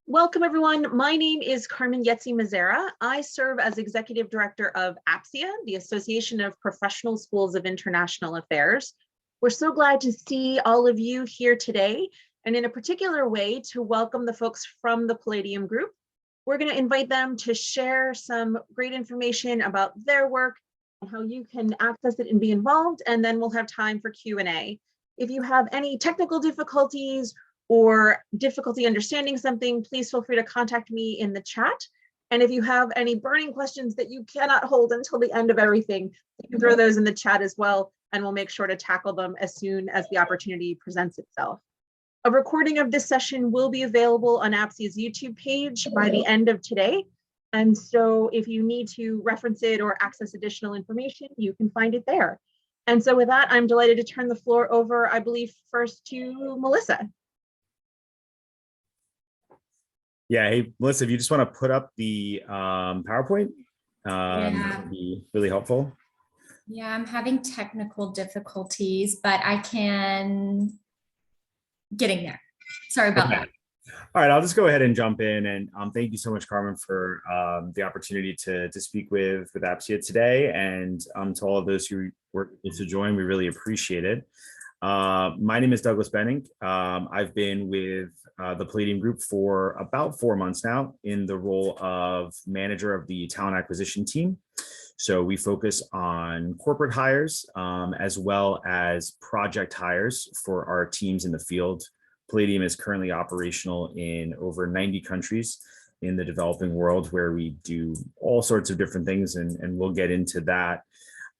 Welcome, everyone. My name is Carmen Yetzi-Mazzara. I serve as Executive Director of APSIA, the Association of Professional Schools of International Affairs. We're so glad to see all of you here today, and in a particular way, to welcome the folks from the Palladium Group. We're going to invite them to share some great information about their work and how you can access it and be involved, and then we'll have time for Q&A. If you have any technical difficulties or difficulty understanding something, please feel free to contact me in the chat. And if you have any burning questions that you cannot hold until the end of everything, you can throw those in the chat as well, and we'll make sure to tackle them as soon as the opportunity presents itself. A recording of this session will be available on APSIA's YouTube page by the end of today. And so if you need to reference it or access additional information, you can find it there. And so with that, I'm delighted to turn the floor over, I believe, first to Melissa. Yeah, hey, Melissa, if you just want to put up the PowerPoint, that would be really helpful. Yeah, I'm having technical difficulties, but I can getting there. Sorry about that. All right, I'll just go ahead and jump in, and thank you so much, Carmen, for the opportunity to speak with APSIA today, and to all of those who were able to join, we really appreciate it. My name is Douglas Benning. I've been with the Palladium Group for about 4 months now in the role of manager of the talent acquisition team. So we focus on corporate hires as well as project hires for our teams in the field. Palladium is currently operational in over 90 countries in the developing world, where we do all sorts of different things, and we'll get into that.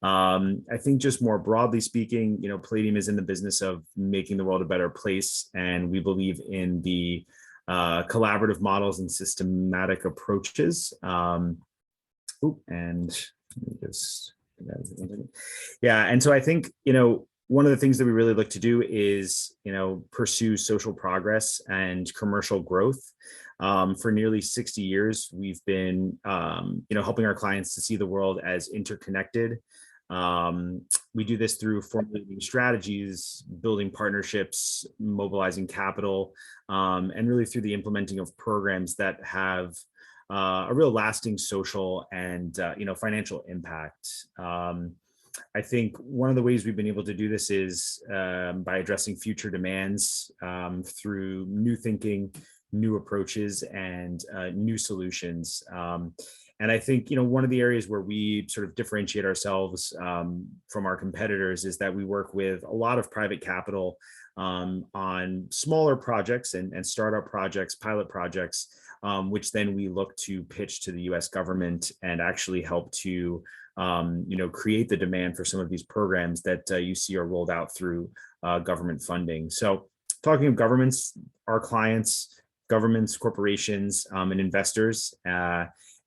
I think just more broadly speaking, Palladium is in the business of making the world a better place, and we believe in the collaborative models and systematic approaches. And so I think, one of the things that we really look to do is, pursue social progress and commercial growth. For nearly 60 years, we've been, helping our clients to see the world as interconnected. We do this through formulating strategies, building partnerships, mobilizing capital, and really through the implementing of programs that have a real lasting social and financial impact. I think one of the ways we've been able to do this is by addressing future demands through new thinking, new approaches, and new solutions. And I think, one of the areas where we sort of differentiate ourselves from our competitors is that we work with a lot of private capital on smaller projects and startup projects, pilot projects, which then we look to pitch to the US government and actually help to, create the demand for some of these programs that you see are rolled out through government funding. So talking of governments, our clients, governments, corporations, and investors,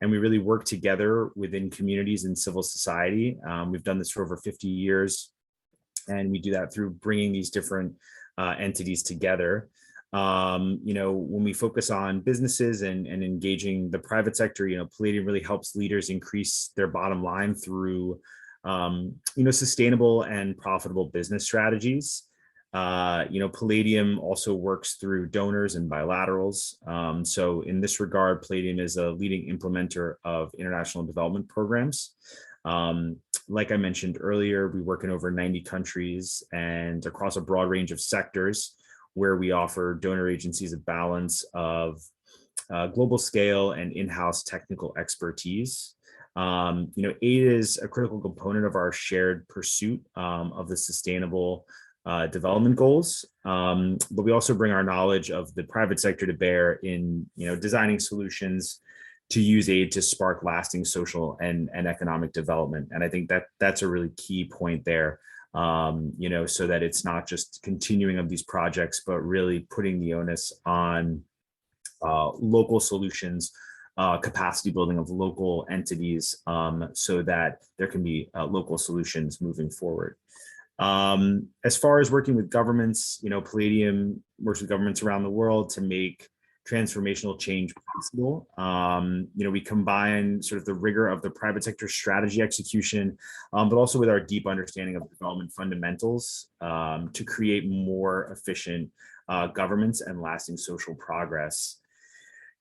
and we really work together within communities and civil society. We've done this for over 50 years, and we do that through bringing these different entities together. When we focus on businesses and engaging the private sector, Palladium really helps leaders increase their bottom line through, sustainable and profitable business strategies. Palladium also works through donors and bilaterals. So in this regard, Palladium is a leading implementer of international development programs. Like I mentioned earlier, we work in over 90 countries and across a broad range of sectors, where we offer donor agencies a balance of global scale and in-house technical expertise. Aid is a critical component of our shared pursuit of the sustainable development goals, but we also bring our knowledge of the private sector to bear in designing solutions to use aid to spark lasting social and economic development. And I think that that's a really key point there, so that it's not just continuing of these projects, but really putting the onus on local solutions, capacity building of local entities, so that there can be local solutions moving forward. As far as working with governments, Palladium works with governments around the world to make transformational change possible. We combine sort of the rigor of the private sector strategy execution, but also with our deep understanding of development fundamentals to create more efficient governments and lasting social progress.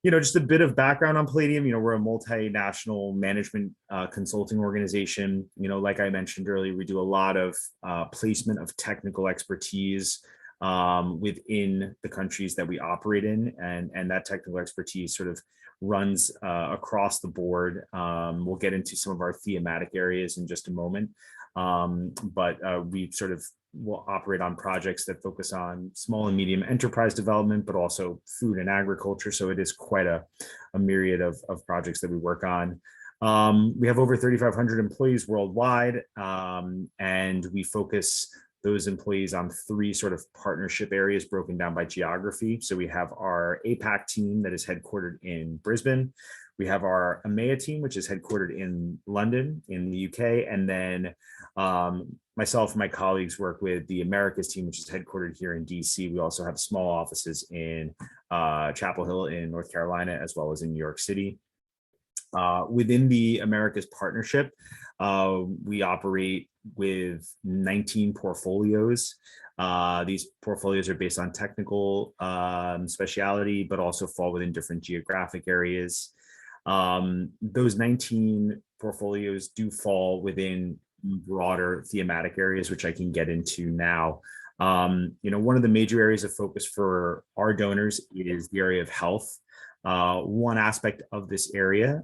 just a bit of background on Palladium. We're a multinational management consulting organization. Like I mentioned earlier, we do a lot of placement of technical expertise within the countries that we operate in, and that technical expertise sort of runs across the board. We'll get into some of our thematic areas in just a moment, but we sort of will operate on projects that focus on small and medium enterprise development, but also food and agriculture. So it is quite a myriad of projects that we work on. We have over 3,500 employees worldwide, and we focus those employees on three sort of partnership areas broken down by geography. So we have our APAC team that is headquartered in Brisbane. We have our EMEA team, which is headquartered in London in the UK. And then myself and my colleagues work with the Americas team, which is headquartered here in DC. We also have small offices in Chapel Hill in North Carolina, as well as in New York City. Within the Americas partnership, we operate with 19 portfolios. These portfolios are based on technical speciality, but also fall within different geographic areas. Those 19 portfolios do fall within broader thematic areas, which I can get into now. One of the major areas of focus for our donors is the area of health. One aspect of this area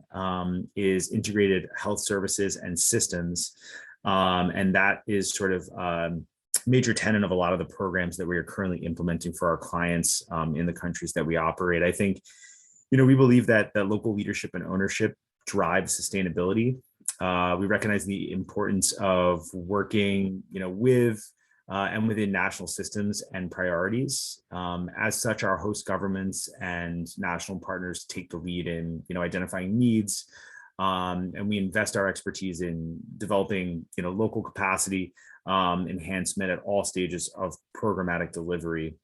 is integrated health services and systems. And that is sort of major tenet of a lot of the programs that we are currently implementing for our clients in the countries that we operate. I think, we believe that local leadership and ownership drives sustainability. We recognize the importance of working, with and within national systems and priorities. As such, our host governments and national partners take the lead in, identifying needs, and we invest our expertise in developing, local capacity enhancement at all stages of programmatic delivery.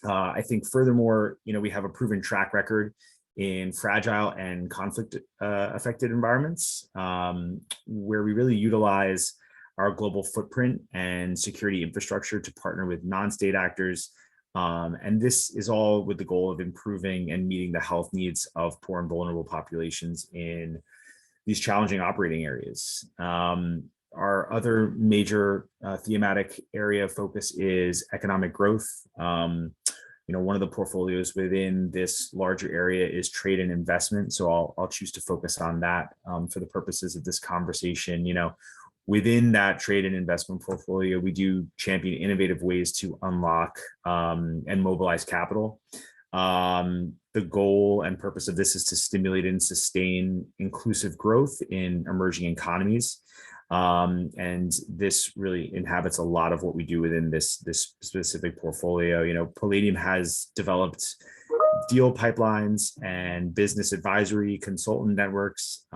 I think furthermore, we have a proven track record in fragile and conflict affected environments, where we really utilize our global footprint and security infrastructure to partner with non-state actors. And this is all with the goal of improving and meeting the health needs of poor and vulnerable populations in these challenging operating areas. Our other major thematic area of focus is economic growth. One of the portfolios within this larger area is trade and investment. So I'll choose to focus on that for the purposes of this conversation. Within that trade and investment portfolio, we do champion innovative ways to unlock and mobilize capital. The goal and purpose of this is to stimulate and sustain inclusive growth in emerging economies. And this really inhabits a lot of what we do within this specific portfolio. Palladium has developed deal pipelines and business advisory consultant networks,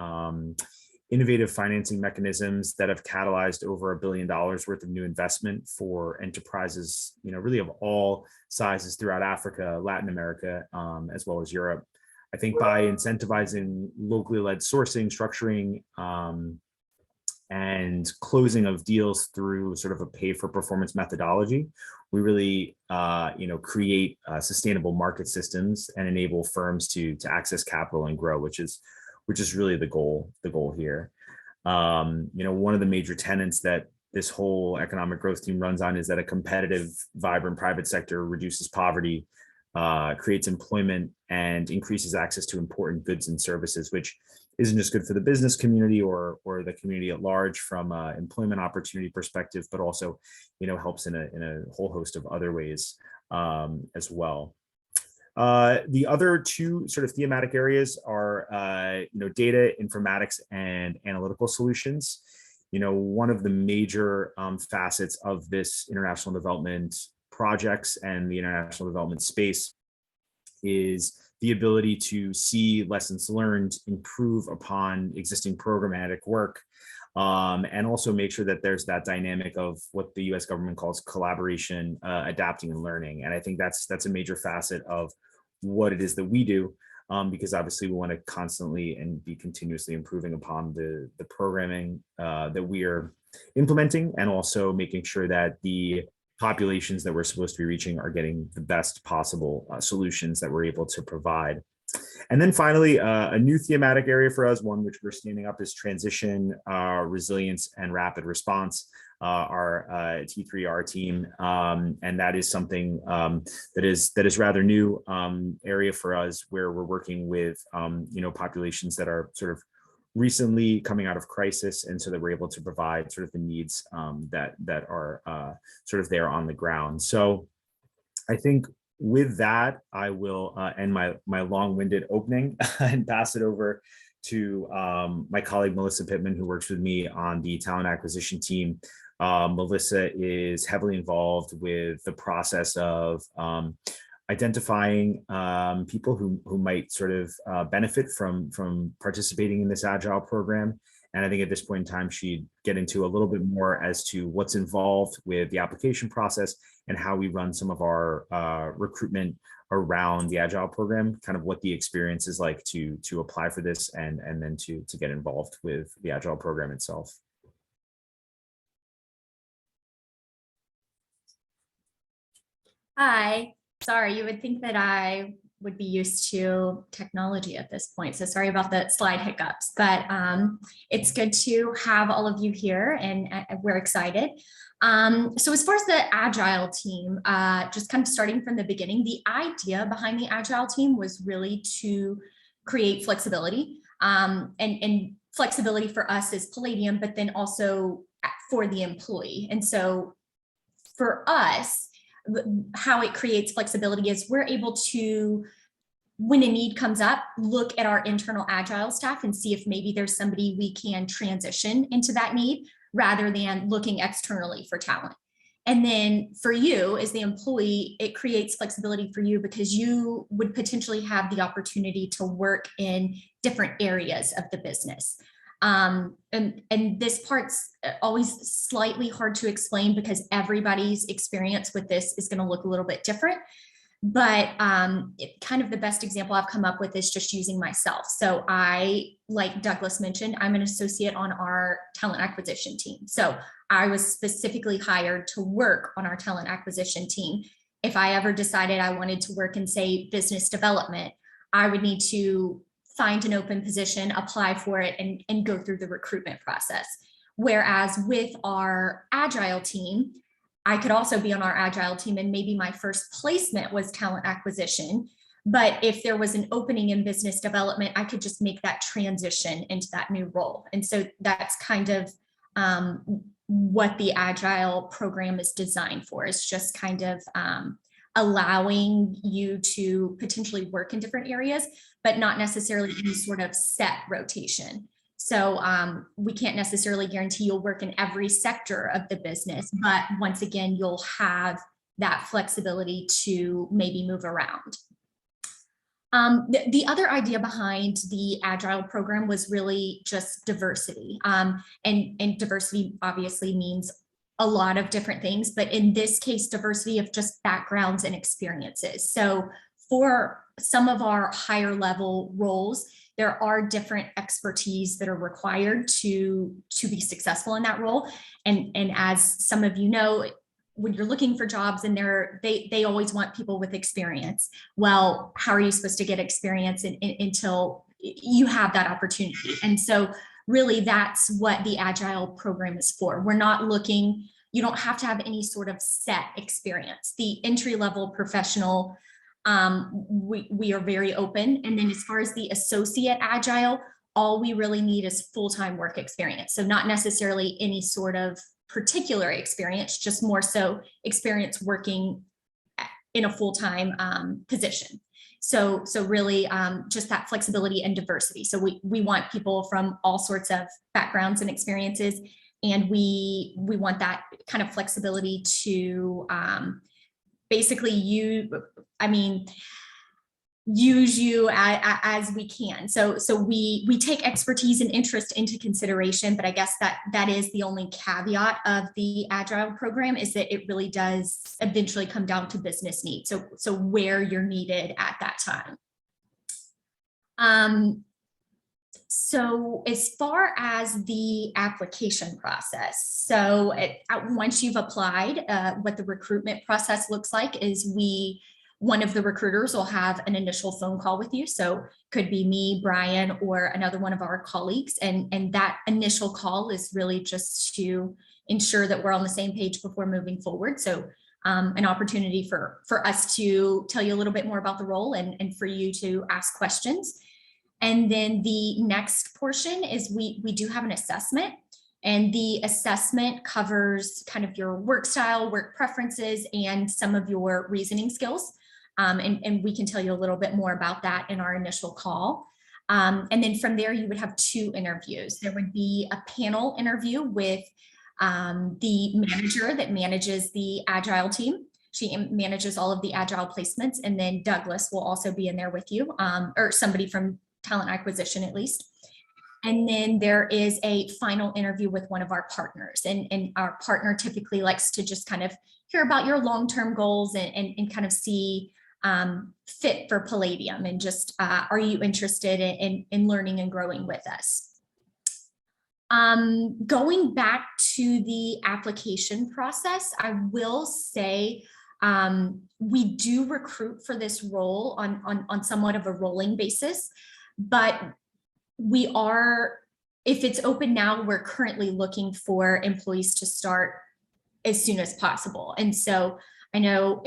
innovative financing mechanisms that have catalyzed over $1 billion worth of new investment for enterprises, really of all sizes throughout Africa, Latin America, as well as Europe. I think by incentivizing locally led sourcing, structuring, and closing of deals through sort of a pay for performance methodology, we really, create sustainable market systems and enable firms to access capital and grow, which is really the goal here. One of the major tenets that this whole economic growth team runs on is that a competitive, vibrant private sector reduces poverty, creates employment, and increases access to important goods and services, which isn't just good for the business community or the community at large from an employment opportunity perspective, but also, helps in a whole host of other ways as well. The other two sort of thematic areas are, data, informatics, and analytical solutions. One of the major facets of this international development projects and the international development space is the ability to see lessons learned, improve upon existing programmatic work, and also make sure that there's that dynamic of what the US government calls collaboration, adapting and learning. And I think that's a major facet of what it is that we do, because obviously we want to constantly and be continuously improving upon the programming that we are implementing, and also making sure that the populations that we're supposed to be reaching are getting the best possible solutions that we're able to provide. And then finally, a new thematic area for us, one which we're standing up, is transition, resilience, and rapid response. Our T3R team, and that is something that is rather new area for us, where we're working with populations that are sort of recently coming out of crisis, and so that we're able to provide sort of the needs that are sort of there on the ground. So I think with that, I will end my long-winded opening and pass it over to my colleague, Melissa Pittman, who works with me on the talent acquisition team. Melissa is heavily involved with the process of identifying people who might sort of benefit from participating in this Agile program. And I think at this point in time, she'd get into a little bit more as to what's involved with the application process and how we run some of our recruitment around the Agile program, kind of what the experience is like to apply for this and then to get involved with the Agile program itself. Hi, sorry, you would think that I would be used to technology at this point. So sorry about the slide hiccups, but it's good to have all of you here, and we're excited. So as far as the Agile team, just kind of starting from the beginning, the idea behind the Agile team was really to create flexibility. And flexibility for us is Palladium, but then also for the employee. And so for us, how it creates flexibility is we're able to, when a need comes up, look at our internal Agile staff and see if maybe there's somebody we can transition into that need, rather than looking externally for talent. And then for you as the employee, it creates flexibility for you because you would potentially have the opportunity to work in different areas of the business. And this part's always slightly hard to explain because everybody's experience with this is going to look a little bit different. But kind of the best example I've come up with is just using myself. So I, like Douglas mentioned, I'm an associate on our talent acquisition team. So I was specifically hired to work on our talent acquisition team. If I ever decided I wanted to work in, say, business development, I would need to find an open position, apply for it, and go through the recruitment process. Whereas with our Agile team, I could also be on our Agile team and maybe my first placement was talent acquisition. But if there was an opening in business development, I could just make that transition into that new role. And so that's kind of what the Agile program is designed for, is just kind of allowing you to potentially work in different areas, but not necessarily any sort of set rotation. So we can't necessarily guarantee you'll work in every sector of the business, but once again, you'll have that flexibility to maybe move around. The other idea behind the Agile program was really just diversity. And diversity obviously means a lot of different things, but in this case, diversity of just backgrounds and experiences. So for some of our higher level roles, there are different expertise that are required to be successful in that role. And as some of you know, when you're looking for jobs and they always want people with experience. Well, how are you supposed to get experience until you have that opportunity? And so really that's what the Agile program is for. We're not looking, you don't have to have any sort of set experience. The entry-level professional, we are very open. And then as far as the associate Agile, all we really need is full-time work experience. So not necessarily any sort of particular experience, just more so experience working in a full-time position. So really just that flexibility and diversity. So we want people from all sorts of backgrounds and experiences, and we want that kind of flexibility to basically use you as we can. So we take expertise and interest into consideration, but I guess that is the only caveat of the Agile program, is that it really does eventually come down to business needs. So where you're needed at that time. So as far as the application process, so once you've applied, what the recruitment process looks like is we one of the recruiters will have an initial phone call with you. So could be me, Brian, or another one of our colleagues. And that initial call is really just to ensure that we're on the same page before moving forward. So an opportunity for us to tell you a little bit more about the role and for you to ask questions. And then the next portion is we do have an assessment, and the assessment covers kind of your work style, work preferences, and some of your reasoning skills. And we can tell you a little bit more about that in our initial call. And then from there, you would have 2 interviews. There would be a panel interview with the manager that manages the Agile team. She manages all of the Agile placements. And then Douglas will also be in there with you, or somebody from talent acquisition at least. And then there is a final interview with one of our partners. And our partner typically likes to just kind of hear about your long-term goals and kind of see fit for Palladium, and just are you interested in learning and growing with us? Going back to the application process, I will say we do recruit for this role on somewhat of a rolling basis, but we are, if it's open now, we're currently looking for employees to start as soon as possible. And so I know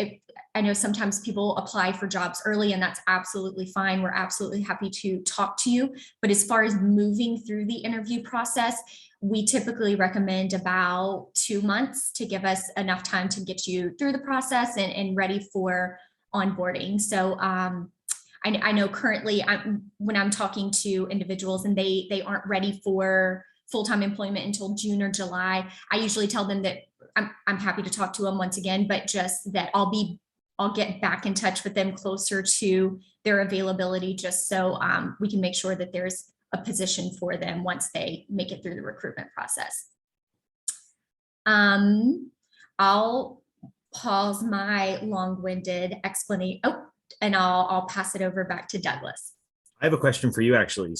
sometimes people apply for jobs early, and that's absolutely fine. We're absolutely happy to talk to you. But as far as moving through the interview process, we typically recommend about 2 months to give us enough time to get you through the process and ready for onboarding. So I know currently when I'm talking to individuals and they aren't ready for full-time employment until June or July, I usually tell them that I'm happy to talk to them once again, but just that I'll get back in touch with them closer to their availability, just so we can make sure that there's a position for them once they make it through the recruitment process. I'll pause my long-winded explanation. Oh, and I'll pass it over back to Douglas. I have a question for you, actually.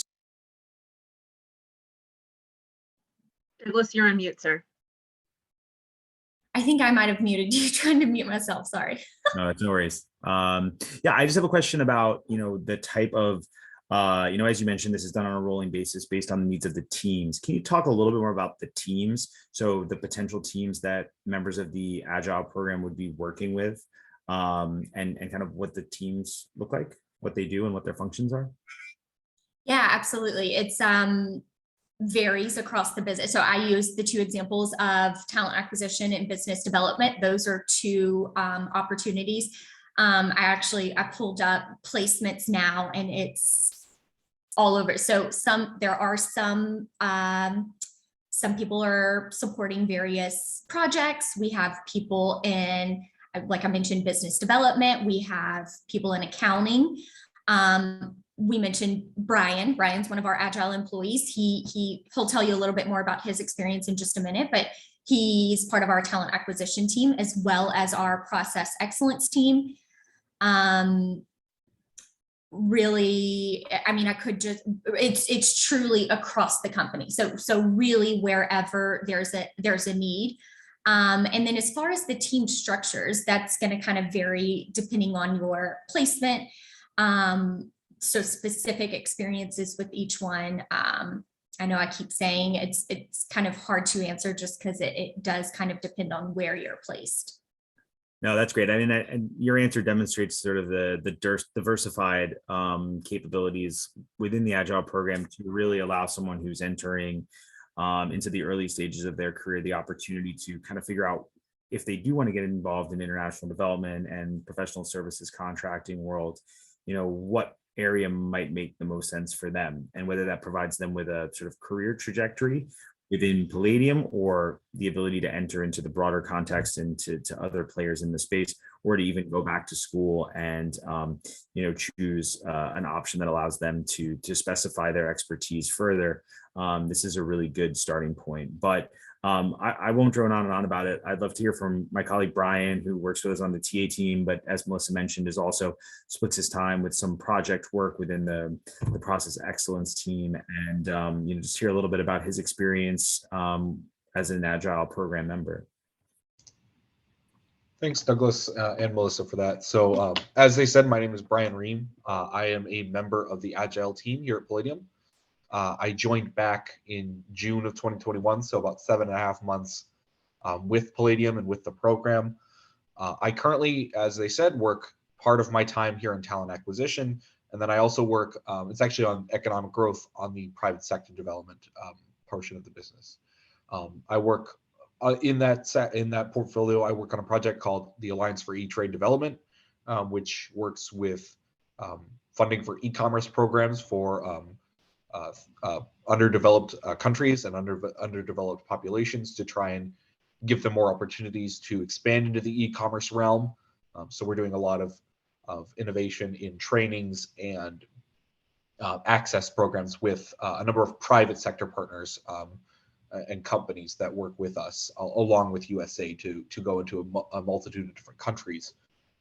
Douglas, you're on mute, sir. I think I might have muted you, trying to mute myself. Sorry. No, that's no worries. Yeah, I just have a question about, the type of, as you mentioned, this is done on a rolling basis based on the needs of the teams. Can you talk a little bit more about the teams? So the potential teams that members of the Agile program would be working with, and kind of what the teams look like, what they do and what their functions are? Yeah, absolutely. It's varies across the business. So I use the 2 examples of talent acquisition and business development. Those are 2 opportunities. I pulled up placements now, and it's all over. So there are some people are supporting various projects. We have people in, like I mentioned, business development. We have people in accounting. We mentioned Brian. Brian's one of our Agile employees. He'll tell you a little bit more about his experience in just a minute, but he's part of our talent acquisition team as well as our process excellence team. Really, I mean, it's truly across the company. So really wherever there's a need. And then as far as the team structures, that's going to kind of vary depending on your placement. So specific experiences with each one. I know I keep saying it's kind of hard to answer just because it does kind of depend on where you're placed. No, that's great. I mean, and your answer demonstrates sort of the diversified capabilities within the Agile program to really allow someone who's entering into the early stages of their career the opportunity to kind of figure out if they do want to get involved in international development and professional services contracting world, what area might make the most sense for them, and whether that provides them with a sort of career trajectory within Palladium or the ability to enter into the broader context and to other players in the space, or to even go back to school and choose an option that allows them to specify their expertise further. This is a really good starting point, but I won't drone on and on about it. I'd love to hear from my colleague Brian, who works with us on the TA team, but as Melissa mentioned, is also splits his time with some project work within the process excellence team, and just hear a little bit about his experience as an Agile program member. Thanks, Douglas and Melissa, for that. So, as they said, my name is Brian Ream. I am a member of the Agile team here at Palladium. I joined back in June of 2021, so about 7.5 months with Palladium and with the program. I currently, as they said, work part of my time here in talent acquisition, and then I also work, it's actually on economic growth on the private sector development portion of the business. I work in that portfolio. I work on a project called the Alliance for E-Trade Development, which works with funding for e-commerce programs for underdeveloped countries and underdeveloped populations to try and give them more opportunities to expand into the e-commerce realm. So we're doing a lot of innovation in trainings and access programs with a number of private sector partners and companies that work with us, along with USA, to go into a multitude of different countries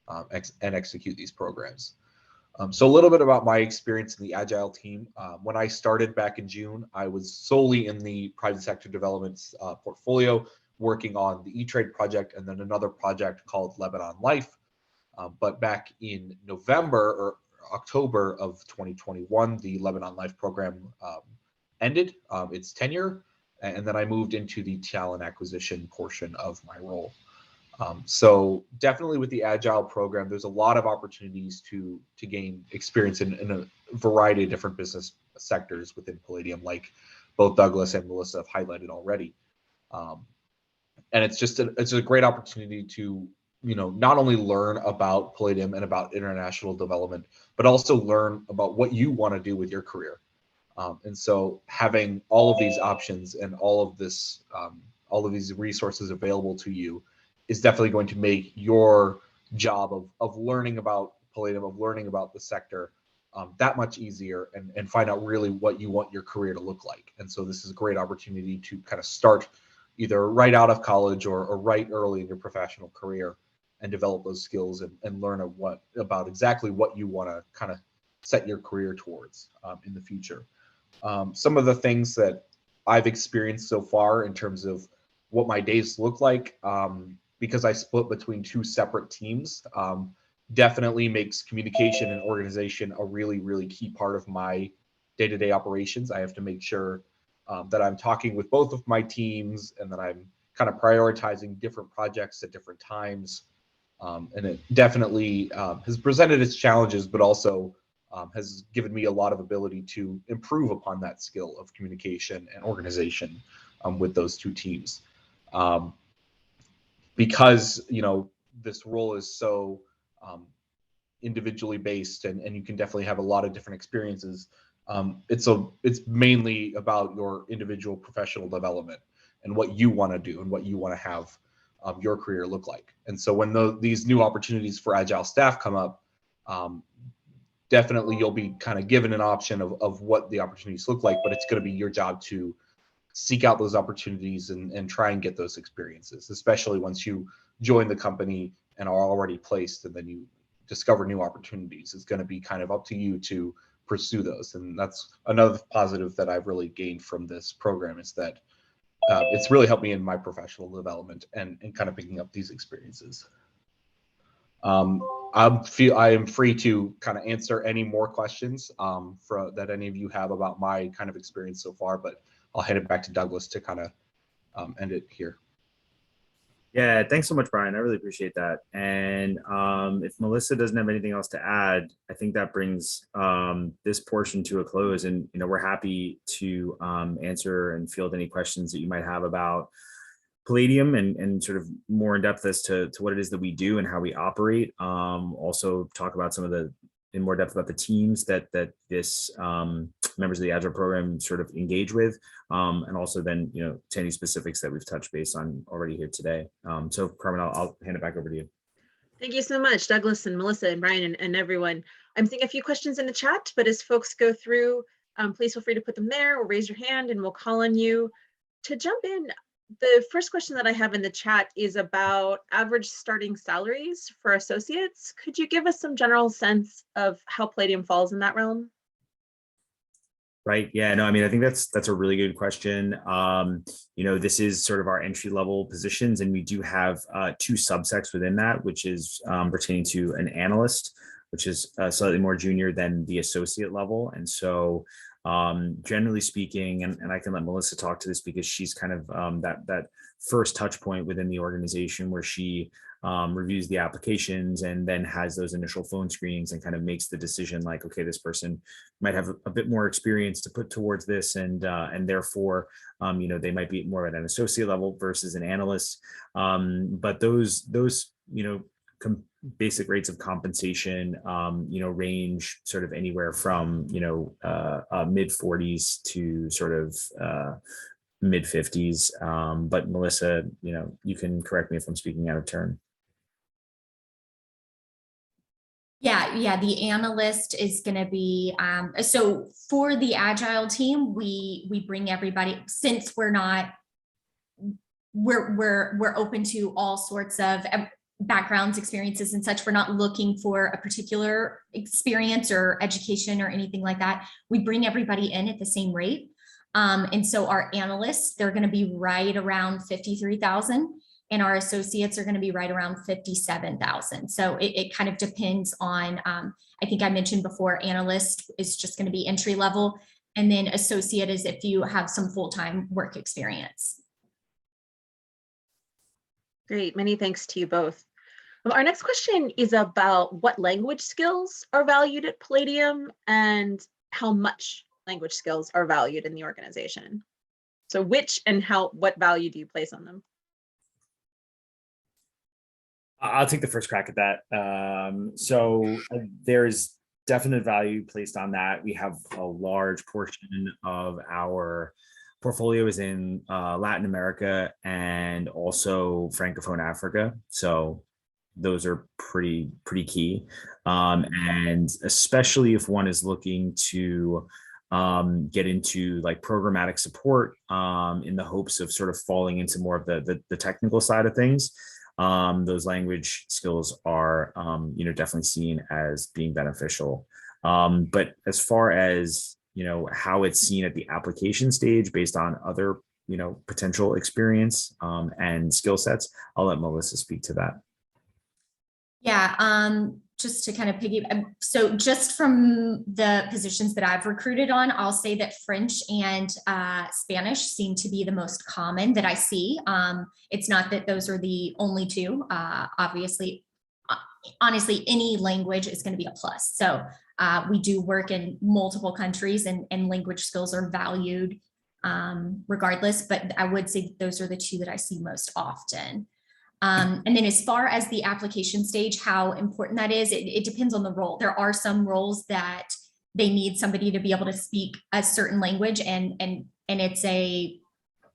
and execute these programs. So a little bit about my experience in the Agile team. When I started back in June, I was solely in the private sector development portfolio, working on the E-Trade project and then another project called Lebanon Life. But back in November or October of 2021, the Lebanon Life program ended its tenure, and then I moved into the talent acquisition portion of my role. So definitely with the Agile program, there's a lot of opportunities to gain experience in a variety of different business sectors within Palladium, like both Douglas and Melissa have highlighted already. And it's a great opportunity to, not only learn about Palladium and about international development, but also learn about what you want to do with your career. And so having all of these options and all of these resources available to you is definitely going to make your job of learning about Palladium, of learning about the sector, that much easier, and find out really what you want your career to look like. And so this is a great opportunity to kind of start either right out of college or right early in your professional career and develop those skills and learn about exactly what you want to kind of set your career towards in the future. Some of the things that I've experienced so far in terms of what my days look like, because I split between two separate teams, definitely makes communication and organization a really, really key part of my day-to-day operations. I have to make sure that I'm talking with both of my teams and that I'm kind of prioritizing different projects at different times. And it definitely has presented its challenges, but also has given me a lot of ability to improve upon that skill of communication and organization with those two teams. Because, this role is so individually based and you can definitely have a lot of different experiences. It's mainly about your individual professional development and what you want to do and what you want to have your career look like. And so when these new opportunities for Agile staff come up, definitely you'll be kind of given an option of what the opportunities look like, but it's going to be your job to seek out those opportunities and try and get those experiences, especially once you join the company and are already placed and then you discover new opportunities. It's going to be kind of up to you to pursue those. And that's another positive that I've really gained from this program, is that it's really helped me in my professional development and kind of picking up these experiences. I am free to kind of answer any more questions that any of you have about my kind of experience so far, but I'll hand it back to Douglas to kind of end it here. Yeah, thanks so much, Brian. I really appreciate that. And if Melissa doesn't have anything else to add, I think that brings this portion to a close. And we're happy to answer and field any questions that you might have about Palladium and sort of more in depth as to what it is that we do and how we operate. Also talk about some of in more depth about the teams that this members of the Agile program sort of engage with, and also then to any specifics that we've touched base on already here today. So Carmen, I'll hand it back over to you. Thank you so much, Douglas and Melissa and Brian and everyone. I'm seeing a few questions in the chat, but as folks go through, please feel free to put them there or raise your hand and we'll call on you to jump in. The first question that I have in the chat is about average starting salaries for associates. Could you give us some general sense of how Palladium falls in that realm? Right. Yeah. No, I mean, I think that's a really good question. This is sort of our entry level positions, and we do have two subsects within that, which is pertaining to an analyst, which is slightly more junior than the associate level. And so, generally speaking, and I can let Melissa talk to this because she's kind of that first touch point within the organization where she reviews the applications and then has those initial phone screenings and kind of makes the decision like, okay, this person might have a bit more experience to put towards this, and therefore, they might be more at an associate level versus an analyst. But those basic rates of compensation, range sort of anywhere from mid 40s to sort of mid 50s. But Melissa, you can correct me if I'm speaking out of turn. Yeah, the analyst is going to be, so for the Agile team, we bring everybody, since we're open to all sorts of backgrounds, experiences and such. We're not looking for a particular experience or education or anything like that. We bring everybody in at the same rate. And so our analysts, they're going to be right around 53,000. And our associates are going to be right around 57,000. So it kind of depends on, I think I mentioned before, analyst is just going to be entry level. And then associate is if you have some full-time work experience. Great, many thanks to you both. Our next question is about what language skills are valued at Palladium and how much language skills are valued in the organization. So which and what value do you place on them? I'll take the first crack at that. So there's definite value placed on that. We have a large portion of our portfolio is in Latin America and also Francophone Africa. So those are pretty key. And especially if one is looking to get into like programmatic support in the hopes of sort of falling into more of the technical side of things. Those language skills are, definitely seen as being beneficial. But as far as, how it's seen at the application stage based on other, potential experience and skill sets, I'll let Melissa speak to that. Yeah, just to kind of so just from the positions that I've recruited on, I'll say that French and Spanish seem to be the most common that I see. It's not that those are the only two. Obviously, honestly, any language is going to be a plus. So we do work in multiple countries and language skills are valued regardless, but I would say those are the two that I see most often. And then as far as the application stage, how important that is, it depends on the role. There are some roles that they need somebody to be able to speak a certain language and it's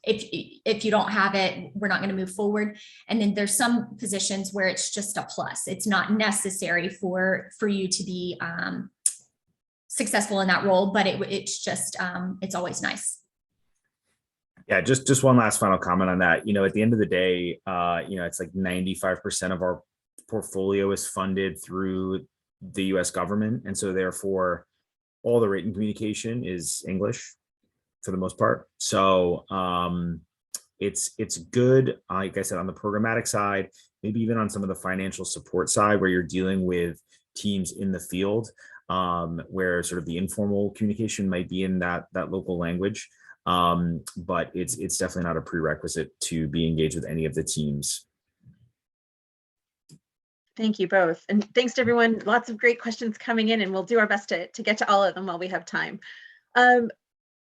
if you don't have it, we're not going to move forward. And then there's some positions where it's just a plus. It's not necessary for you to be successful in that role, but it's just, it's always nice. Yeah, just one last final comment on that. At the end of the day, it's like 95% of our portfolio is funded through the US government. And so therefore, all the written communication is English for the most part. So it's good, like I said, on the programmatic side, maybe even on some of the financial support side where you're dealing with teams in the field, where sort of the informal communication might be in that local language. But it's definitely not a prerequisite to be engaged with any of the teams. Thank you both. And thanks to everyone. Lots of great questions coming in, and we'll do our best to get to all of them while we have time.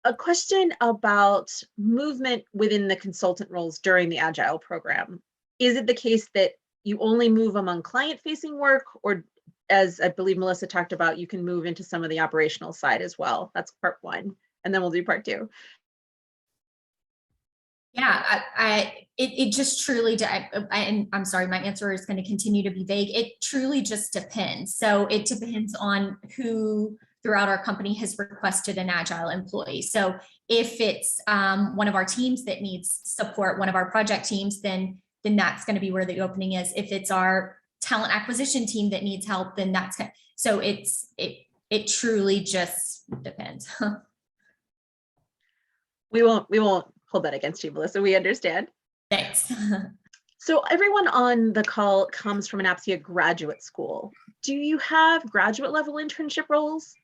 A question about movement within the consultant roles during the Agile program. Is it the case that you only move among client-facing work, or as I believe Melissa talked about, you can move into some of the operational side as well? That's part one, and then we'll do part two. Yeah, it just truly, and I'm sorry, my answer is going to continue to be vague. It truly just depends. So it depends on who throughout our company has requested an Agile employee. So if it's one of our teams that needs support, one of our project teams, then that's going to be where the opening is. If it's our talent acquisition team that needs help, then that's so it truly just depends. We won't hold that against you, Melissa. We understand. Thanks. So everyone on the call comes from an APSIA graduate school. Do you have graduate level internship roles?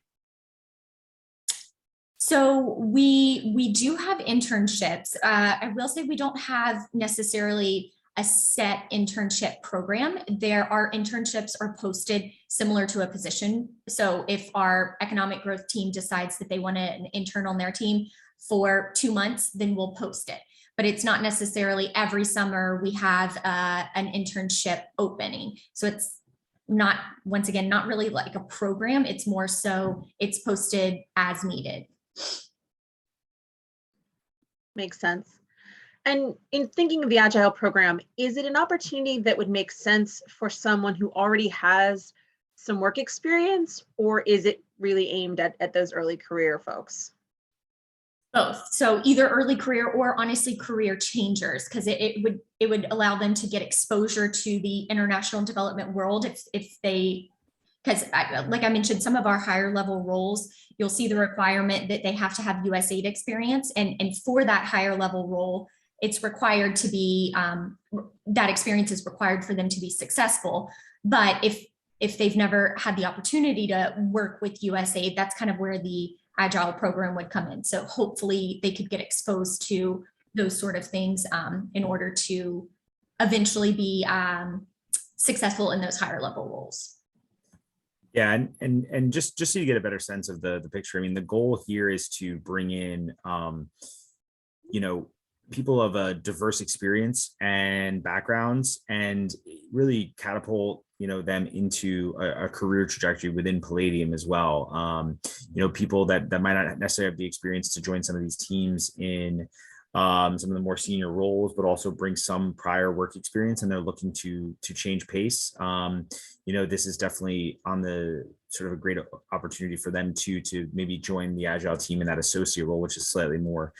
So we do have internships. I will say we don't have necessarily a set internship program. There are internships are posted similar to a position. So if our economic growth team decides that they want an intern on their team for 2 months, then we'll post it. But it's not necessarily every summer we have an internship opening. So it's not, once again, not really like a program. It's more so it's posted as needed. Makes sense. And in thinking of the Agile program, is it an opportunity that would make sense for someone who already has some work experience, or is it really aimed at those early career folks? Both. So either early career or honestly career changers, because it would allow them to get exposure to the international development world if they, because like I mentioned, some of our higher level roles, you'll see the requirement that they have to have USAID experience. And for that higher level role, it's required to be, that experience is required for them to be successful. But if they've never had the opportunity to work with USAID, that's kind of where the Agile program would come in. So hopefully they could get exposed to those sort of things in order to eventually be successful in those higher level roles. Yeah, and just so you get a better sense of the picture, I mean, the goal here is to bring in, people of a diverse experience and backgrounds, and really catapult them into a career trajectory within Palladium as well. People that might not necessarily have the experience to join some of these teams in some of the more senior roles, but also bring some prior work experience, and they're looking to change pace. This is definitely on the sort of a great opportunity for them to maybe join the Agile team in that associate role, which is slightly more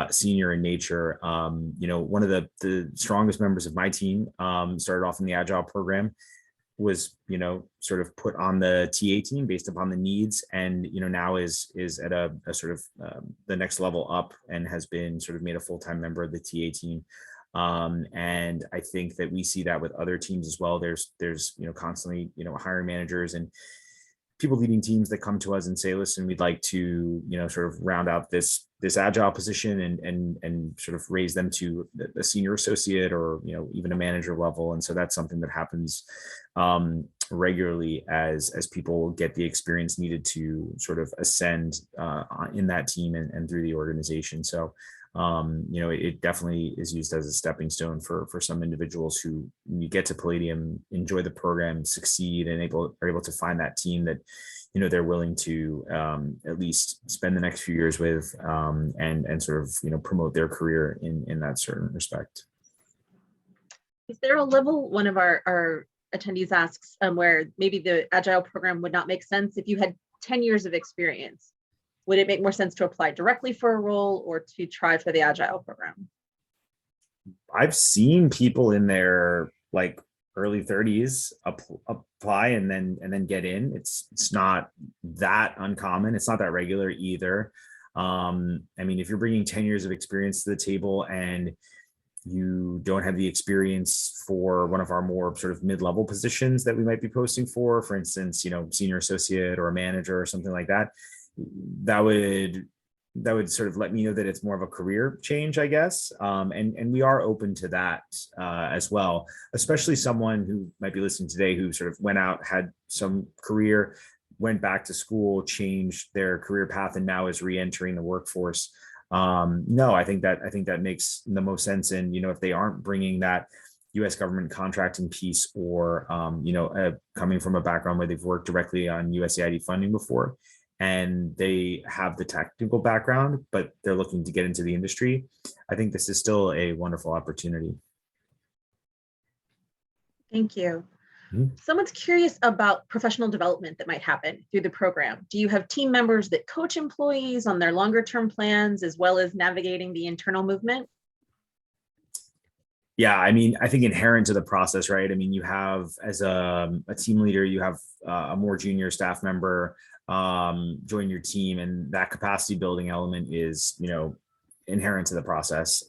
senior in nature. One of the strongest members of my team started off in the Agile program, was sort of put on the TA team based upon the needs, and now is at a sort of the next level up, and has been sort of made a full-time member of the TA team. And I think that we see that with other teams as well. There's constantly hiring managers and people leading teams that come to us and say, listen, we'd like to sort of round out this Agile position and sort of raise them to a senior associate, or even a manager level. And so that's something that happens regularly as people get the experience needed to sort of ascend in that team and through the organization. So it definitely is used as a stepping stone for some individuals who, when you get to Palladium, enjoy the program, succeed, and are able to find that team that they're willing to at least spend the next few years with, and sort of promote their career in that certain respect. Is there a level, one of our attendees asks, where maybe the Agile program would not make sense if you had 10 years of experience? Would it make more sense to apply directly for a role or to try for the Agile program? I've seen people in their early 30s apply and then get in. It's not that uncommon. It's not that regular either. I mean, if you're bringing 10 years of experience to the table and you don't have the experience for one of our more sort of mid-level positions that we might be posting for instance, senior associate or a manager or something like that, that would sort of let me know that it's more of a career change, I guess. And we are open to that as well, especially someone who might be listening today who sort of went out, had some career, went back to school, changed their career path, and now is re-entering the workforce. No, I think that makes the most sense. And, if they aren't bringing that U.S. government contracting piece, or, coming from a background where they've worked directly on USAID funding before, and they have the technical background, but they're looking to get into the industry, I think this is still a wonderful opportunity. Thank you. Mm-hmm. Someone's curious about professional development that might happen through the program. Do you have team members that coach employees on their longer term plans, as well as navigating the internal movement? Yeah, I mean, I think inherent to the process, right? I mean, you have, as a team leader, you have a more junior staff member join your team, and that capacity building element is, inherent to the process.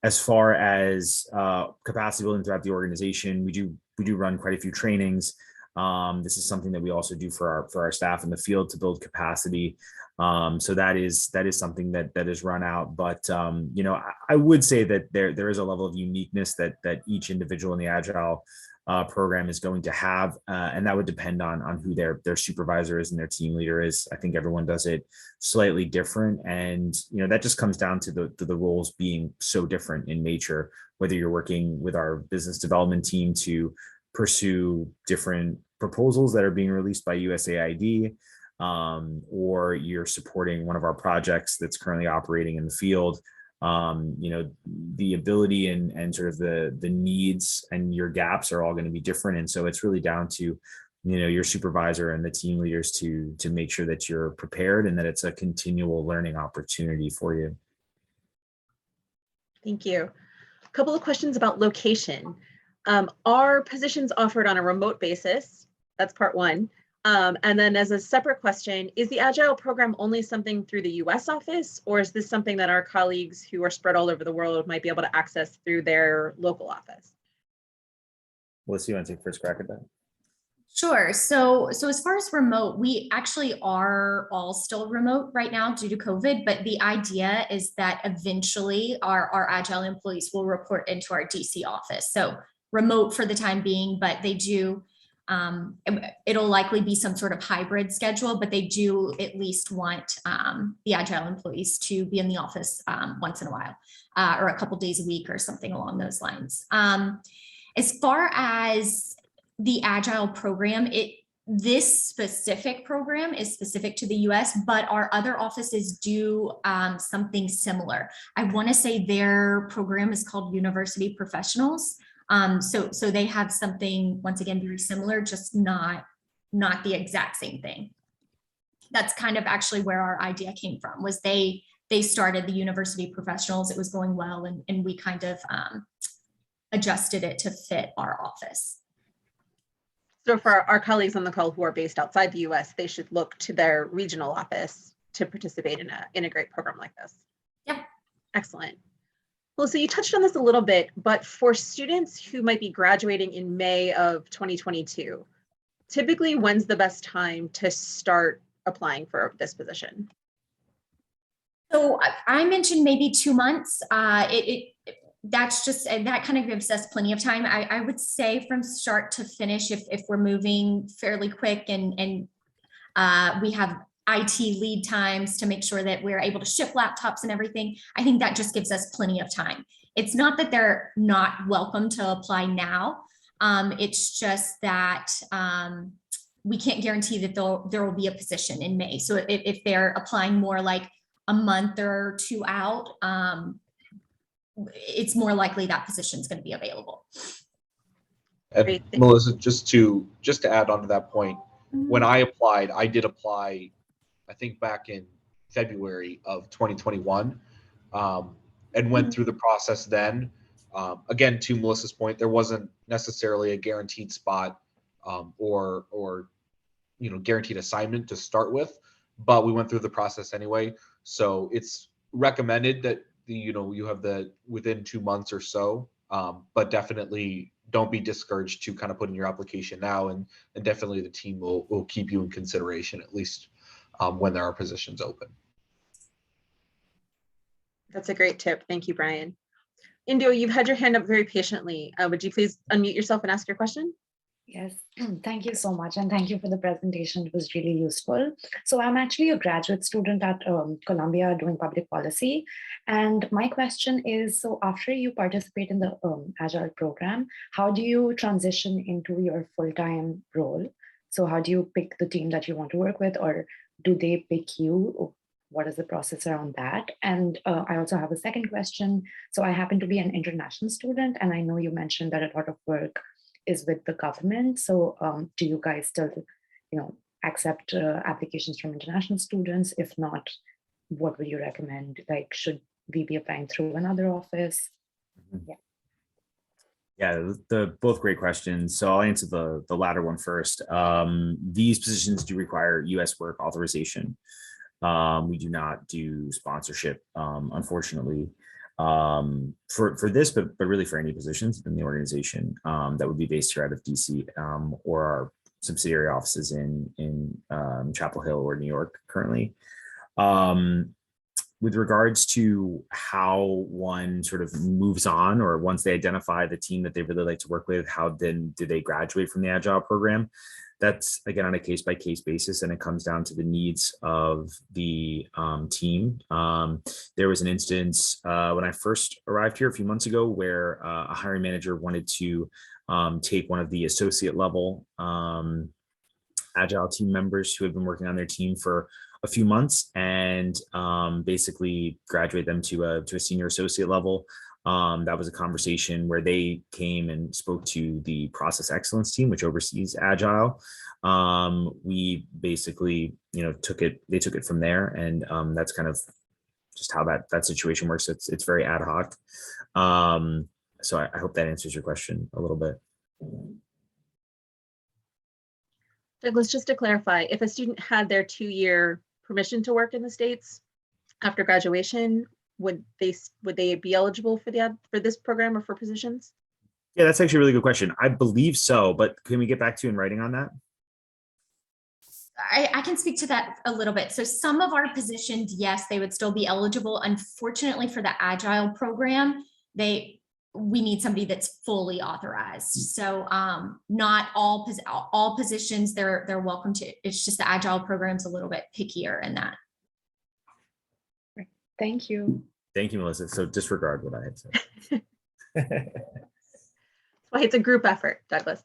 As far as capacity building throughout the organization, we do run quite a few trainings. This is something that we also do for our staff in the field to build capacity. So that is something that is run out. But I would say that there is a level of uniqueness that each individual in the Agile program is going to have, and that would depend on who their supervisor is and their team leader is. I think everyone does it slightly different, and that just comes down to the roles being so different in nature. Whether you're working with our business development team to pursue different proposals that are being released by USAID, or you're supporting one of our projects that's currently operating in the field. The ability and sort of the needs and your gaps are all going to be different. And so it's really down to, your supervisor and the team leaders to make sure that you're prepared and that it's a continual learning opportunity for you. Thank you. A couple of questions about location. Are positions offered on a remote basis? That's part one. And then as a separate question, is the Agile program only something through the US office, or is this something that our colleagues who are spread all over the world might be able to access through their local office? Melissa, you want to take first crack at that? Sure. So as far as remote, we actually are all still remote right now due to COVID, but the idea is that eventually our Agile employees will report into our DC office. So remote for the time being, but they do, it'll likely be some sort of hybrid schedule, but they do at least want the Agile employees to be in the office once in a while, or a couple days a week or something along those lines. As far as the Agile program, this specific program is specific to the US, but our other offices do something similar. I want to say their program is called University Professionals. So they have something, once again, very similar, just not the exact same thing. That's kind of actually where our idea came from, was they started the University Professionals. It was going well, and we kind of adjusted it to fit our office. So for our colleagues on the call who are based outside the US, they should look to their regional office to participate in a great program like this. Yeah. Excellent. Well, so you touched on this a little bit, but for students who might be graduating in May of 2022, typically when's the best time to start applying for this position? So I mentioned maybe 2 months. That's just, that kind of gives us plenty of time. I would say from start to finish, if we're moving fairly quick and we have IT lead times to make sure that we're able to ship laptops and everything, I think that just gives us plenty of time. It's not that they're not welcome to apply now. It's just that we can't guarantee that there will be a position in May. So if they're applying more like a month or two out, it's more likely that position is going to be available. And Melissa, just to add on to that point, when I applied, I did apply, I think back in February of 2021, and went through the process then. Again, to Melissa's point, there wasn't necessarily a guaranteed spot or guaranteed assignment to start with, but we went through the process anyway. So it's recommended that you have within 2 months or so, but definitely don't be discouraged to kind of put in your application now, and definitely the team will keep you in consideration, at least when there are positions open. That's a great tip. Thank you, Brian. Indio, you've had your hand up very patiently. Would you please unmute yourself and ask your question? Yes, thank you so much. And thank you for the presentation. It was really useful. So I'm actually a graduate student at Columbia doing public policy. And my question is, so after you participate in the Agile program, how do you transition into your full-time role? So how do you pick the team that you want to work with, or do they pick you? What is the process around that? And I also have a second question. So I happen to be an international student, and I know you mentioned that a lot of work is with the government. So do you guys still, accept applications from international students? If not, what would you recommend? Like, should we be applying through another office? Mm-hmm. Yeah, the both great questions. So I'll answer the latter one first. These positions do require US work authorization. We do not do sponsorship, unfortunately, for this, but really for any positions in the organization that would be based here out of DC, or our subsidiary offices in Chapel Hill or New York currently. With regards to how one sort of moves on, or once they identify the team that they really like to work with, how then do they graduate from the Agile program? That's again on a case-by-case basis, and it comes down to the needs of the team. There was an instance when I first arrived here a few months ago where a hiring manager wanted to take one of the associate level Agile team members who had been working on their team for a few months and basically graduate them to a senior associate level. That was a conversation where they came and spoke to the process excellence team, which oversees Agile. We basically, they took it from there, and that's kind of just how that situation works. It's very ad hoc. So I hope that answers your question a little bit. Douglas, just to clarify, if a student had their 2-year permission to work in the States after graduation, would they be eligible for this program or for positions? Yeah, that's actually a really good question. I believe so, but can we get back to you in writing on that? I can speak to that a little bit. So some of our positions, yes, they would still be eligible. Unfortunately, for the Agile program, we need somebody that's fully authorized. So not all positions they're welcome to. It's just the Agile program's a little bit pickier in that. Thank you. Thank you, Melissa. So disregard what I had said. Well, it's a group effort, Douglas.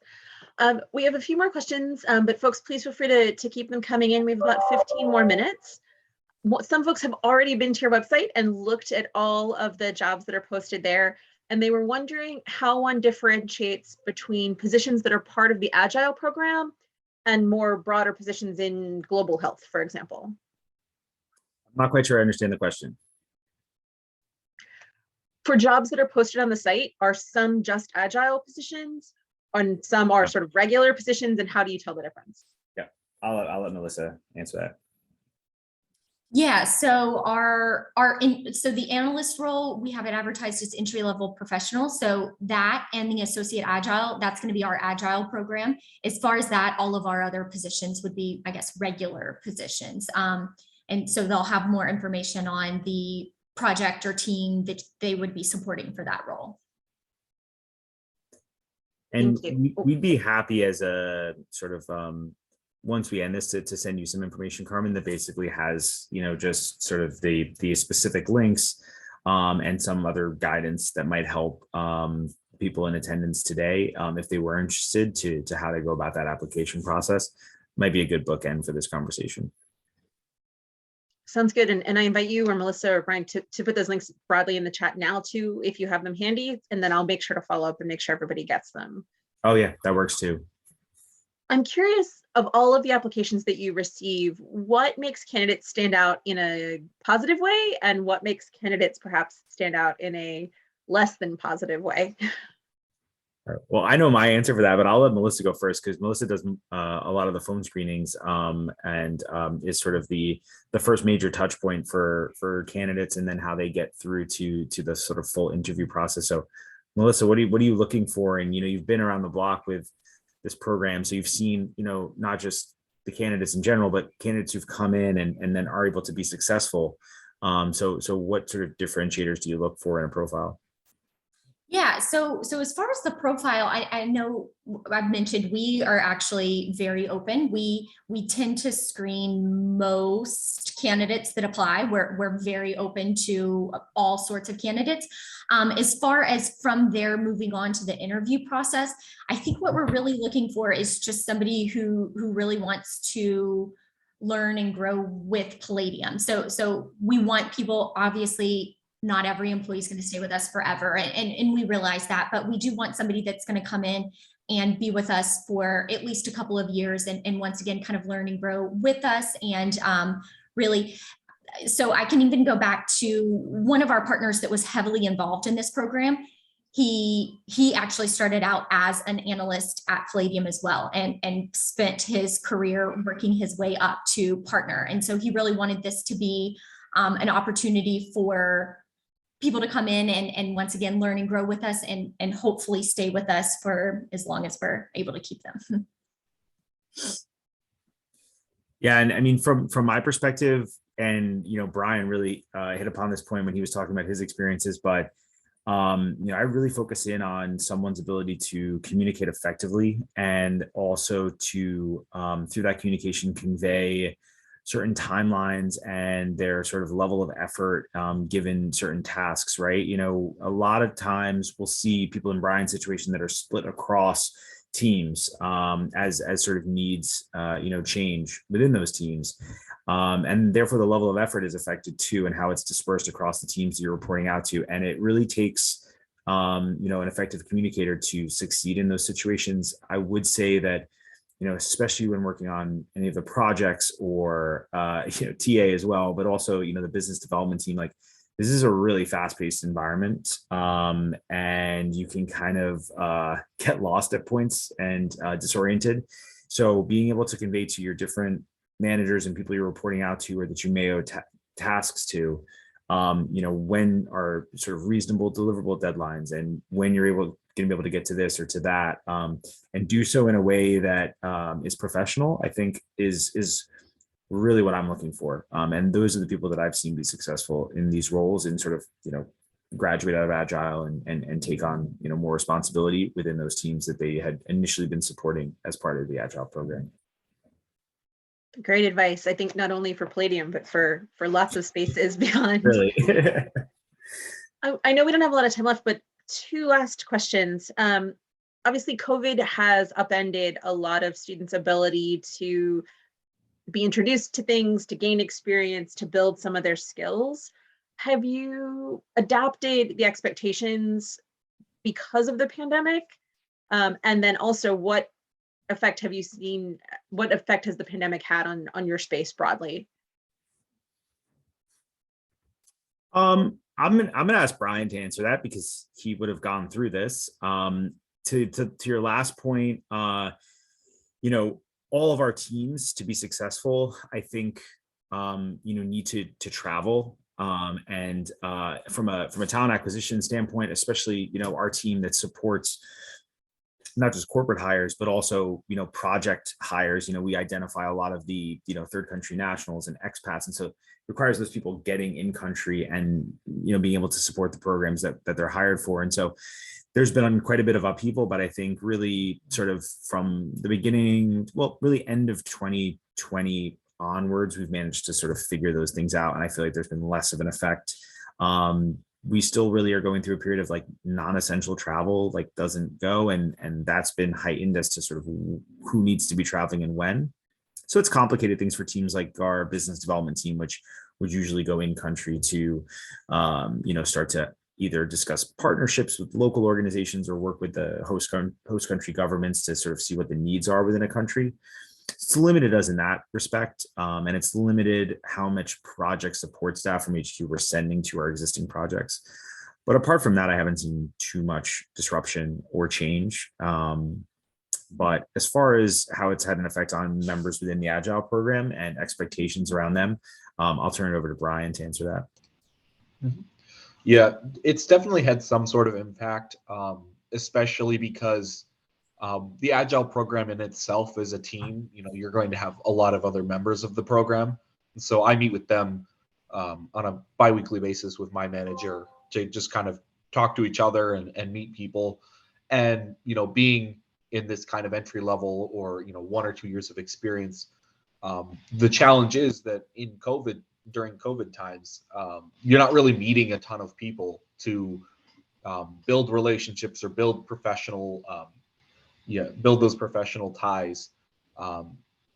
We have a few more questions, but folks, please feel free to keep them coming in. We have about 15 more minutes. Some folks have already been to your website and looked at all of the jobs that are posted there, and they were wondering how one differentiates between positions that are part of the Agile program and more broader positions in global health, for example. I'm not quite sure I understand the question. For jobs that are posted on the site, are some just Agile positions and some are sort of regular positions, and how do you tell the difference? Yeah, I'll let Melissa answer that. Yeah, so so the analyst role, we have it advertised as entry-level professional. So that and the associate Agile, that's going to be our Agile program. As far as that, all of our other positions would be, I guess, regular positions. And so they'll have more information on the project or team that they would be supporting for that role. And we'd be happy as a sort of once we end this to send you some information, Carmen, that basically has, just sort of the specific links and some other guidance that might help people in attendance today, if they were interested, to how to go about that application process. Might be a good bookend for this conversation. Sounds good. And I invite you or Melissa or Brian to put those links broadly in the chat now too, if you have them handy, and then I'll make sure to follow up and make sure everybody gets them. Oh yeah, that works too. I'm curious, of all of the applications that you receive, what makes candidates stand out in a positive way and what makes candidates perhaps stand out in a less than positive way? Well, I know my answer for that, but I'll let Melissa go first because Melissa does a lot of the phone screenings and is sort of the first major touch point for candidates, and then how they get through to the sort of full interview process. So, Melissa, what are you looking for? And you've been around the block with this program, so you've seen not just the candidates in general, but candidates who've come in and then are able to be successful. So what sort of differentiators do you look for in a profile? Yeah, so as far as the profile, I know I've mentioned we are actually very open. We tend to screen most candidates that apply. We're very open to all sorts of candidates. As far as from there moving on to the interview process, I think what we're really looking for is just somebody who really wants to learn and grow with Palladium. So we want people, obviously. Not every employee is going to stay with us forever. And we realize that, but we do want somebody that's going to come in and be with us for at least a couple of years and once again, kind of learn and grow with us. And really, so I can even go back to one of our partners that was heavily involved in this program. he actually started out as an analyst at Palladium as well, and spent his career working his way up to partner. And so he really wanted this to be an opportunity for people to come in and once again learn and grow with us, and hopefully stay with us for as long as we're able to keep them. Yeah, and I mean, from my perspective, and Brian really hit upon this point when he was talking about his experiences, but I really focus in on someone's ability to communicate effectively, and also to through that communication convey certain timelines and their sort of level of effort given certain tasks, right? A lot of times we'll see people in Brian's situation that are split across teams as sort of needs change within those teams, and therefore the level of effort is affected too, and how it's dispersed across the teams that you're reporting out to. And it really takes an effective communicator to succeed in those situations. I would say that especially when working on any of the projects, or TA as well, but also the business development team, like, this is a really fast-paced environment, and you can kind of get lost at points and disoriented. So being able to convey to your different managers and people you're reporting out to, or that you may owe tasks to, when are sort of reasonable deliverable deadlines, and when you're going to be able to get to this or to that, and do so in a way that is professional, I think is really what I'm looking for. And those are the people that I've seen be successful in these roles, and sort of, graduate out of Agile and take on, more responsibility within those teams that they had initially been supporting as part of the Agile program. Great advice. I think not only for Palladium, but for lots of spaces beyond. Really. I know we don't have a lot of time left, but two last questions. Obviously, COVID has upended a lot of students' ability to be introduced to things, to gain experience, to build some of their skills. Have you adapted the expectations because of the pandemic? And then also, what effect have you seen? What effect has the pandemic had on your space broadly? I'm gonna ask Brian to answer that, because he would have gone through this. To your last point, all of our teams, to be successful, I think need to travel, and from a talent acquisition standpoint, especially our team that supports not just corporate hires, but also project hires. We identify a lot of the third country nationals and expats, and so it requires those people getting in country and being able to support the programs that they're hired for. And so there's been quite a bit of upheaval, but I think really sort of from the beginning, well, really end of 2020 onwards, we've managed to sort of figure those things out, and I feel like there's been less of an effect. We still really are going through a period of like non-essential travel, like doesn't go, and that's been heightened as to sort of who needs to be traveling and when. So it's complicated things for teams like our business development team, which would usually go in country to start to either discuss partnerships with local organizations, or work with the host country governments to sort of see what the needs are within a country. It's limited us in that respect, and it's limited how much project support staff from HQ we're sending to our existing projects. But apart from that, I haven't seen too much disruption or change. But as far as how it's had an effect on members within the Agile program and expectations around them, I'll turn it over to Brian to answer that. Mm-hmm. Yeah, it's definitely had some sort of impact, especially because the Agile program in itself is a team. You're going to have a lot of other members of the program. And so I meet with them on a biweekly basis with my manager to just kind of talk to each other and meet people. And, being in this kind of entry level, or, 1 or 2 years of experience, the challenge is that during COVID times, you're not really meeting a ton of people to build relationships or build those professional ties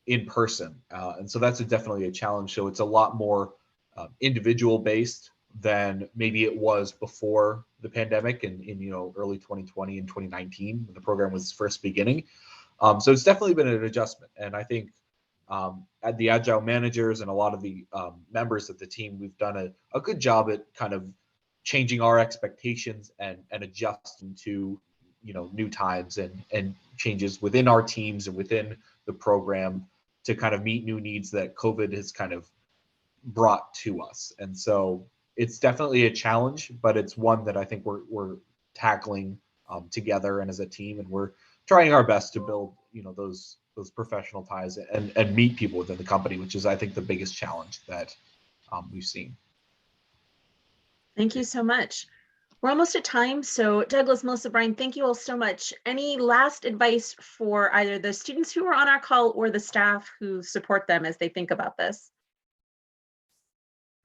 in person. And so that's definitely a challenge. So it's a lot more individual based than maybe it was before the pandemic in early 2020 and 2019 when the program was first beginning. So it's definitely been an adjustment. And I think at the Agile managers and a lot of the members of the team, we've done a good job at kind of changing our expectations and adjusting to, new times and changes within our teams and within the program to kind of meet new needs that COVID has kind of brought to us. And so it's definitely a challenge, but it's one that I think we're tackling together and as a team, and we're trying our best to build, those professional ties and meet people within the company, which is, I think, the biggest challenge that we've seen. Thank you so much. We're almost at time. So Douglas, Melissa, Brian, thank you all so much. Any last advice for either the students who are on our call or the staff who support them as they think about this?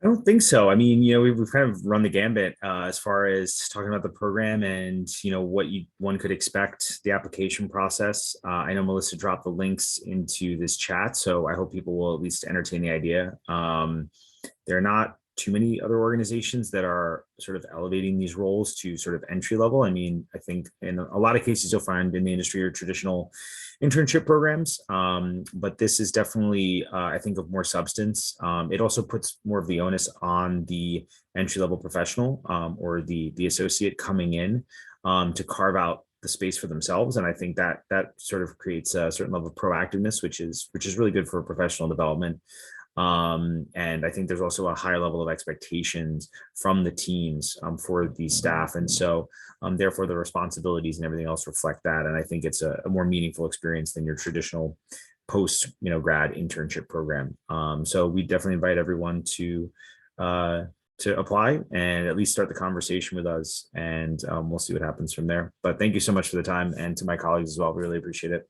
I don't think so. I mean, we've kind of run the gambit as far as talking about the program and, what one could expect the application process. I know Melissa dropped the links into this chat, so I hope people will at least entertain the idea. There are not too many other organizations that are sort of elevating these roles to sort of entry level. I mean, I think in a lot of cases you'll find in the industry or traditional internship programs, but this is definitely, I think, of more substance. It also puts more of the onus on the entry level professional or the associate coming in to carve out the space for themselves, and I think that sort of creates a certain level of proactiveness, which is really good for professional development. And I think there's also a higher level of expectations from the teams for the staff. And so therefore the responsibilities and everything else reflect that. And I think it's a more meaningful experience than your traditional post, grad internship program. So we definitely invite everyone to apply and at least start the conversation with us, and we'll see what happens from there. But thank you so much for the time, and to my colleagues as well. Really appreciate it.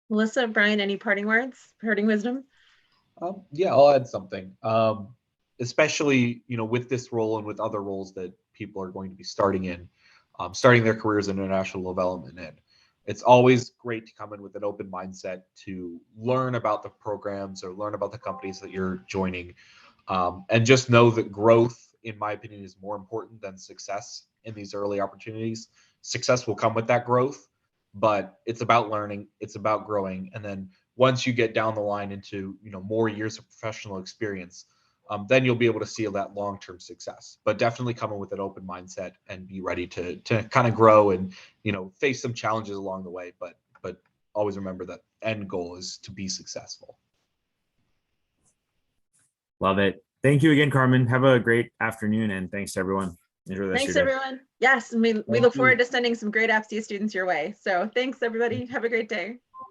Melissa, Brian, any parting words, parting wisdom? Yeah, I'll add something. Especially, with this role and with other roles that people are going to be starting their careers in international development in. It's always great to come in with an open mindset to learn about the programs or learn about the companies that you're joining. And just know that growth, in my opinion, is more important than success in these early opportunities. Success will come with that growth, but it's about learning, it's about growing. And then once you get down the line into, more years of professional experience, then you'll be able to see that long-term success. But definitely come in with an open mindset and be ready to kind of grow and, face some challenges along the way. But always remember that end goal is to be successful. Love it. Thank you again, Carmen. Have a great afternoon, and thanks to everyone. Enjoy the rest Thanks, of your day. everyone. Yes, we look forward to sending some great AppSia students your way. So thanks, everybody. Have a great day.